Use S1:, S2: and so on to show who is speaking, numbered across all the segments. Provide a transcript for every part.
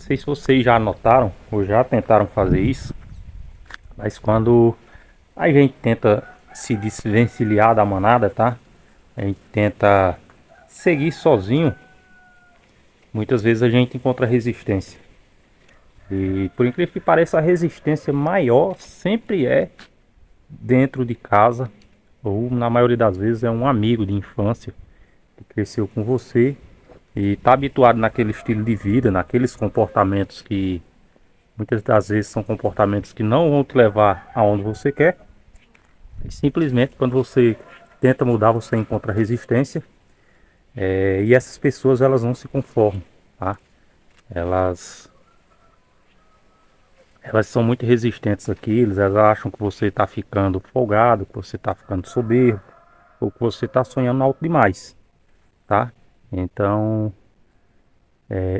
S1: sei se vocês já notaram ou já tentaram fazer isso, mas quando a gente tenta se desvencilhar da manada, tá? A gente tenta seguir sozinho, muitas vezes a gente encontra resistência. E por incrível que pareça, a resistência maior sempre é dentro de casa, ou na maioria das vezes é um amigo de infância que cresceu com você e está habituado naquele estilo de vida, naqueles comportamentos que muitas das vezes são comportamentos que não vão te levar aonde você quer. E simplesmente quando você tenta mudar, você encontra resistência. E essas pessoas elas não se conformam, tá? Elas, elas são muito resistentes àquilo, elas acham que você está ficando folgado, que você está ficando soberbo, ou que você está sonhando alto demais, tá? Então,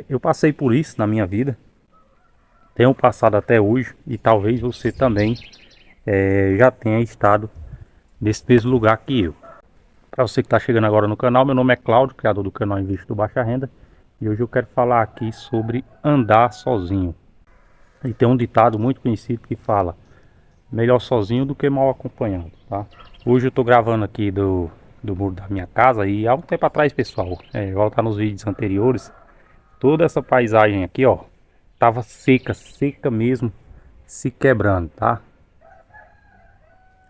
S1: eu passei por isso na minha vida, tenho passado até hoje, e talvez você também já tenha estado nesse mesmo lugar que eu. Para você que está chegando agora no canal, meu nome é Cláudio, criador do canal Invista do Baixa Renda, e hoje eu quero falar aqui sobre andar sozinho. E tem um ditado muito conhecido que fala: melhor sozinho do que mal acompanhado, tá? Hoje eu estou gravando aqui do muro da minha casa e há um tempo atrás, pessoal, voltar nos vídeos anteriores, toda essa paisagem aqui, ó, tava seca, seca mesmo, se quebrando, tá?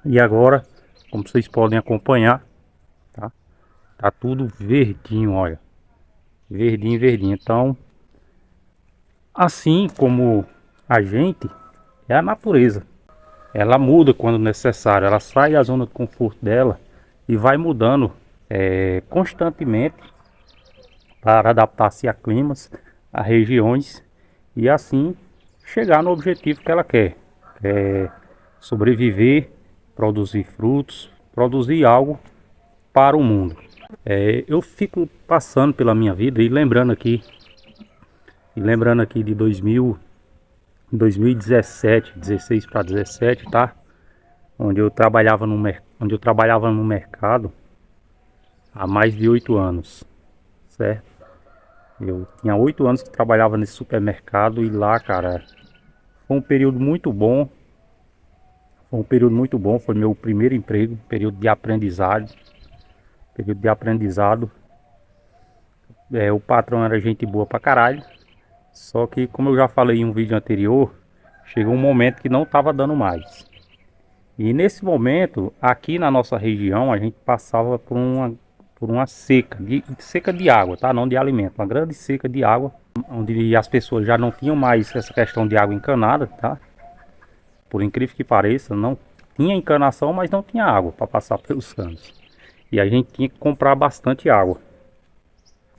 S1: E agora, como vocês podem acompanhar, tá? Tá tudo verdinho, olha. Verdinho, verdinho. Então, assim como a gente, é a natureza. Ela muda quando necessário. Ela sai da zona de conforto dela e vai mudando constantemente para adaptar-se a climas, a regiões e assim chegar no objetivo que ela quer. É sobreviver, produzir frutos, produzir algo para o mundo. Eu fico passando pela minha vida e lembrando aqui de 2017, 16 para 17, tá? Onde eu trabalhava no mercado há mais de 8 anos, certo? Eu tinha 8 anos que trabalhava nesse supermercado e lá, cara, foi um período muito bom. Foi um período muito bom, foi meu primeiro emprego, período de aprendizado, período de aprendizado. O patrão era gente boa pra caralho. Só que, como eu já falei em um vídeo anterior, chegou um momento que não estava dando mais. E nesse momento, aqui na nossa região, a gente passava por uma seca de água, tá? Não de alimento, uma grande seca de água, onde as pessoas já não tinham mais essa questão de água encanada, tá? Por incrível que pareça, não tinha encanação, mas não tinha água para passar pelos canos. E a gente tinha que comprar bastante água.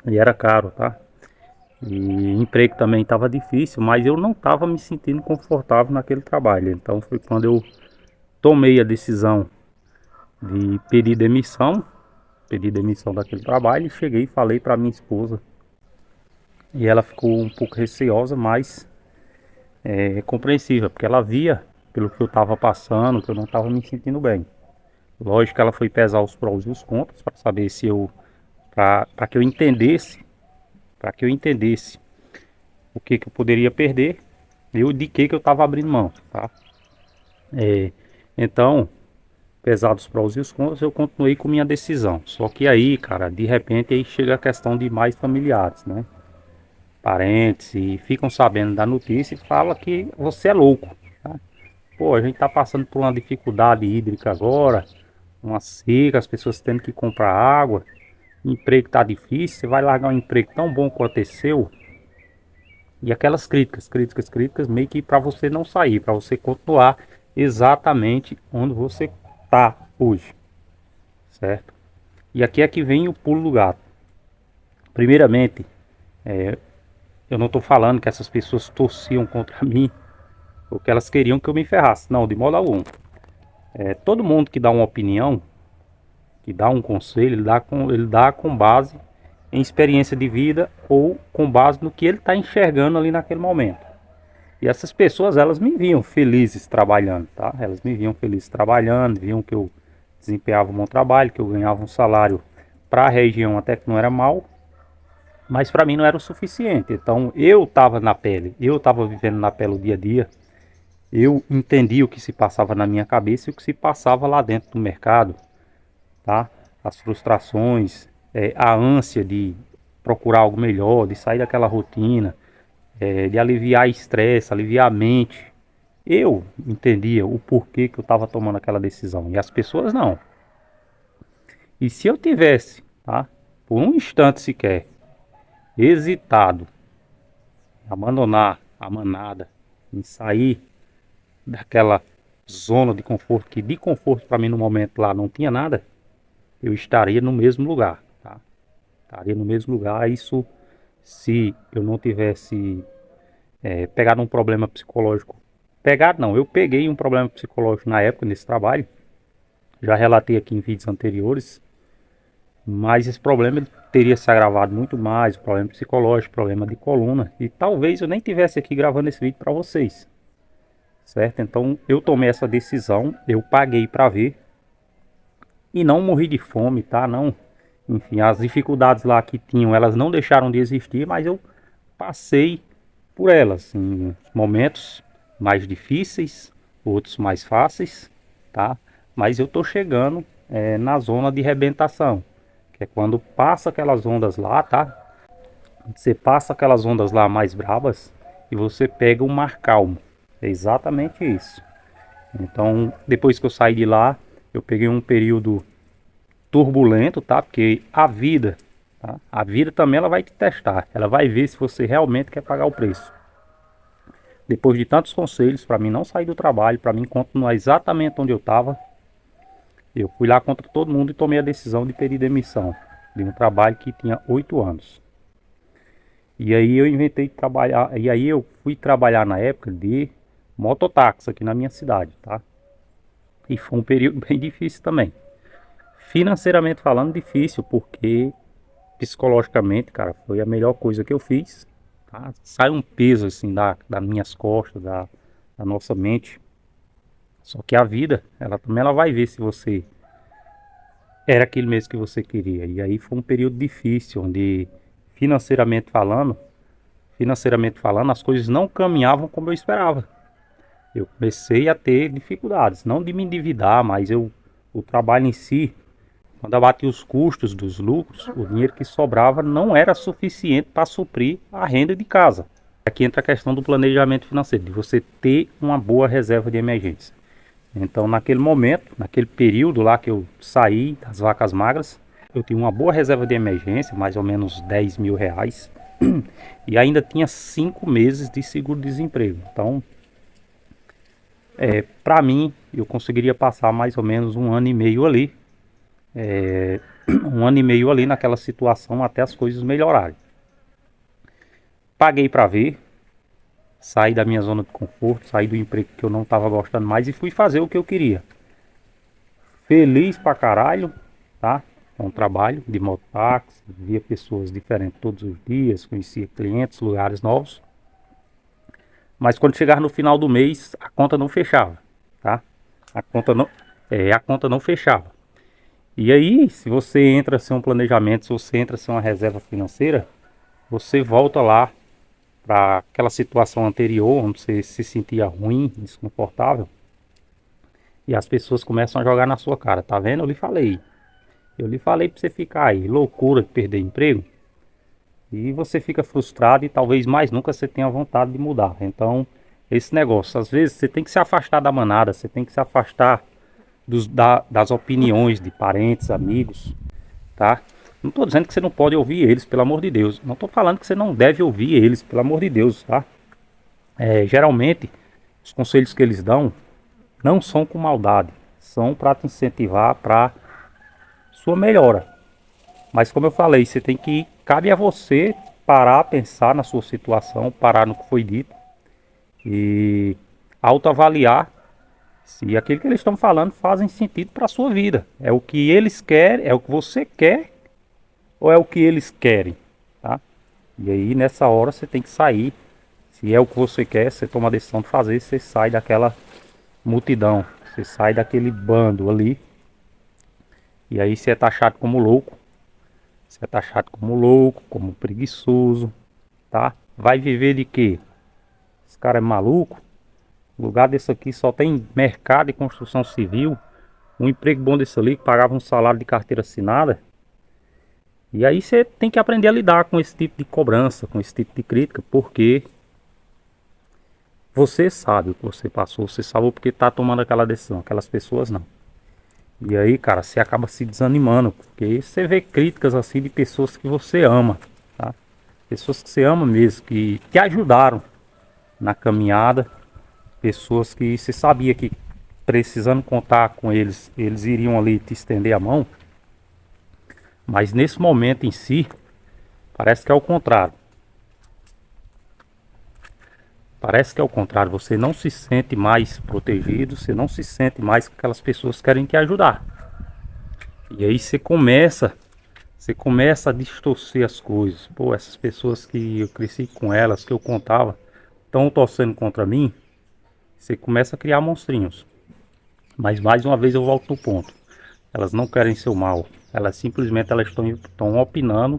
S1: E era caro, tá? E emprego também estava difícil, mas eu não estava me sentindo confortável naquele trabalho. Então foi quando eu tomei a decisão de pedir demissão daquele trabalho e cheguei e falei para minha esposa. E ela ficou um pouco receosa, mas compreensiva, porque ela via pelo que eu estava passando, que eu não estava me sentindo bem. Lógico que ela foi pesar os prós e os contras para saber se eu, para que eu entendesse, o que eu poderia perder e o de que eu estava abrindo mão, tá? É, então, pesado os prós e os contras, eu continuei com minha decisão. Só que aí, cara, de repente aí chega a questão de mais familiares, né? Parentes e ficam sabendo da notícia e falam que você é louco, tá? Pô, a gente tá passando por uma dificuldade hídrica agora, uma seca, as pessoas tendo que comprar água, emprego tá difícil, você vai largar um emprego tão bom quanto esse seu. E aquelas críticas, meio que para você não sair, para você continuar exatamente onde você tá hoje, certo? E aqui é que vem o pulo do gato. Primeiramente, eu não estou falando que essas pessoas torciam contra mim ou que elas queriam que eu me ferrasse. Não, de modo algum. Todo mundo que dá uma opinião, que dá um conselho, ele dá com base em experiência de vida ou com base no que ele está enxergando ali naquele momento. E essas pessoas, elas me viam felizes trabalhando, tá? Elas me viam felizes trabalhando, viam que eu desempenhava um bom trabalho, que eu ganhava um salário para a região até que não era mal. Mas para mim não era o suficiente. Então eu estava na pele, eu estava vivendo na pele o dia a dia. Eu entendi o que se passava na minha cabeça e o que se passava lá dentro do mercado, tá? As frustrações, a ânsia de procurar algo melhor, de sair daquela rotina, de aliviar estresse, aliviar a mente. Eu entendia o porquê que eu estava tomando aquela decisão e as pessoas não. E se eu tivesse, tá, por um instante sequer, hesitado em abandonar a manada, em sair daquela zona de conforto, que de conforto para mim no momento lá não tinha nada, eu estaria no mesmo lugar, tá? Estaria no mesmo lugar. Isso se eu não tivesse pegado um problema psicológico. Pegado não, eu peguei um problema psicológico na época nesse trabalho. Já relatei aqui em vídeos anteriores. Mas esse problema teria se agravado muito mais, problema psicológico, problema de coluna. E talvez eu nem tivesse aqui gravando esse vídeo para vocês, certo? Então eu tomei essa decisão, eu paguei para ver e não morri de fome, tá? Não, enfim, as dificuldades lá que tinham, elas não deixaram de existir, mas eu passei por elas em momentos mais difíceis, outros mais fáceis, tá? Mas eu tô chegando na zona de rebentação, que é quando passa aquelas ondas lá, tá? Você passa aquelas ondas lá mais bravas e você pega um mar calmo. É exatamente isso. Então, depois que eu saí de lá, eu peguei um período turbulento, tá? Porque a vida, tá? A vida também ela vai te testar. Ela vai ver se você realmente quer pagar o preço. Depois de tantos conselhos para mim não sair do trabalho, para mim continuar exatamente onde eu estava, eu fui lá contra todo mundo e tomei a decisão de pedir demissão de um trabalho que tinha 8 anos. E aí eu inventei de trabalhar, e aí eu fui trabalhar na época de mototáxi aqui na minha cidade, tá? E foi um período bem difícil também. Financeiramente falando, difícil, porque psicologicamente, cara, foi a melhor coisa que eu fiz, tá? Sai um peso assim das minhas costas, da nossa mente. Só que a vida, ela também ela vai ver se você era aquilo mesmo que você queria. E aí foi um período difícil, onde financeiramente falando, as coisas não caminhavam como eu esperava. Eu comecei a ter dificuldades, não de me endividar, mas o trabalho em si, quando abatia os custos dos lucros, o dinheiro que sobrava não era suficiente para suprir a renda de casa. Aqui entra a questão do planejamento financeiro, de você ter uma boa reserva de emergência. Então, naquele momento, naquele período lá que eu saí das vacas magras, eu tinha uma boa reserva de emergência, mais ou menos 10 mil reais, e ainda tinha 5 meses de seguro-desemprego. Então, para mim, eu conseguiria passar mais ou menos um ano e meio ali, um ano e meio ali naquela situação até as coisas melhorarem. Paguei para ver, saí da minha zona de conforto, saí do emprego que eu não estava gostando mais e fui fazer o que eu queria. Feliz pra caralho, tá? Com o trabalho de mototáxi, via pessoas diferentes todos os dias, conhecia clientes, lugares novos. Mas quando chegar no final do mês, a conta não fechava, tá? A conta não fechava. E aí, se você entra sem um planejamento, se você entra sem uma reserva financeira, você volta lá para aquela situação anterior, onde você se sentia ruim, desconfortável, e as pessoas começam a jogar na sua cara. Tá vendo? Eu lhe falei. Eu lhe falei para você ficar aí, loucura de perder emprego, e você fica frustrado e talvez mais nunca você tenha vontade de mudar. Então, esse negócio, às vezes você tem que se afastar da manada, você tem que se afastar das opiniões de parentes, amigos, tá? Não estou dizendo que você não pode ouvir eles, pelo amor de Deus. Não estou falando que você não deve ouvir eles, pelo amor de Deus, tá? Geralmente, os conselhos que eles dão não são com maldade, são para te incentivar para sua melhora. Mas como eu falei, você tem que, cabe a você parar, pensar na sua situação, parar no que foi dito e autoavaliar se aquilo que eles estão falando fazem sentido para a sua vida. É o que eles querem, é o que você quer ou é o que eles querem, tá? E aí nessa hora você tem que sair. Se é o que você quer, você toma a decisão de fazer, você sai daquela multidão, você sai daquele bando ali e aí você é taxado como louco. Você é taxado como louco, como preguiçoso, tá? Vai viver de quê? Esse cara é maluco? O lugar desse aqui só tem mercado e construção civil. Um emprego bom desse ali que pagava um salário de carteira assinada. E aí você tem que aprender a lidar com esse tipo de cobrança, com esse tipo de crítica, porque você sabe o que você passou, você sabe o porquê tá tomando aquela decisão, aquelas pessoas não. E aí, cara, você acaba se desanimando, porque você vê críticas assim de pessoas que você ama, tá? Pessoas que você ama mesmo, que te ajudaram na caminhada, pessoas que você sabia que precisando contar com eles, eles iriam ali te estender a mão, mas nesse momento em si, parece que é o contrário. Parece que é o contrário, você não se sente mais protegido, você não se sente mais que aquelas pessoas querem te ajudar. E aí você começa a distorcer as coisas. Pô, essas pessoas que eu cresci com elas, que eu contava, estão torcendo contra mim. Você começa a criar monstrinhos. Mas mais uma vez eu volto no ponto. Elas não querem seu mal. Elas estão opinando,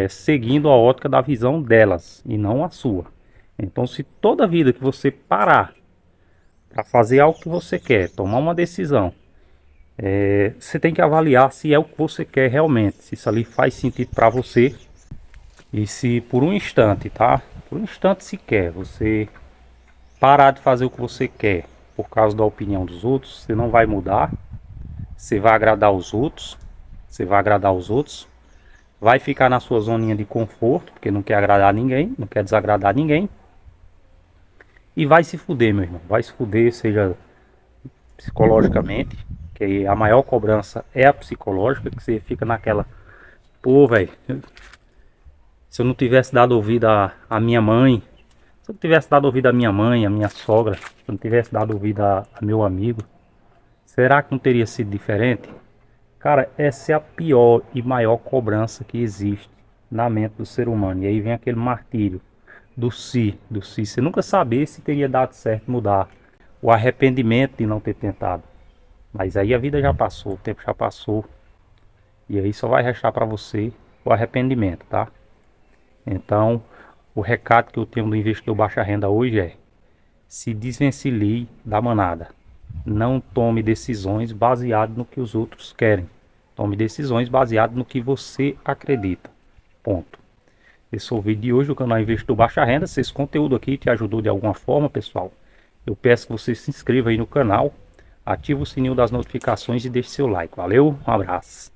S1: seguindo a ótica da visão delas e não a sua. Então, se toda vida que você parar para fazer algo que você quer, tomar uma decisão, você tem que avaliar se é o que você quer realmente, se isso ali faz sentido para você e se por um instante, tá? Por um instante sequer você parar de fazer o que você quer por causa da opinião dos outros, você não vai mudar, você vai agradar os outros, você vai agradar os outros, vai ficar na sua zoninha de conforto, porque não quer agradar ninguém, não quer desagradar ninguém, e vai se fuder, meu irmão, vai se fuder, seja psicologicamente, que a maior cobrança é a psicológica, que você fica naquela, pô, velho, se eu não tivesse dado ouvido à minha mãe, se eu tivesse dado ouvido à minha mãe, à minha sogra, se eu não tivesse dado ouvido a meu amigo, será que não teria sido diferente? Cara, essa é a pior e maior cobrança que existe na mente do ser humano. E aí vem aquele martírio do si. Você nunca saber se teria dado certo mudar. O arrependimento de não ter tentado. Mas aí a vida já passou, o tempo já passou. E aí só vai restar para você o arrependimento, tá? Então, o recado que eu tenho do investidor baixa renda hoje é: se desvencilhe da manada. Não tome decisões baseadas no que os outros querem. Tome decisões baseadas no que você acredita. Ponto. Esse foi o vídeo de hoje do canal Investidor Baixa Renda. Se esse conteúdo aqui te ajudou de alguma forma, pessoal, eu peço que você se inscreva aí no canal, ative o sininho das notificações e deixe seu like. Valeu, um abraço.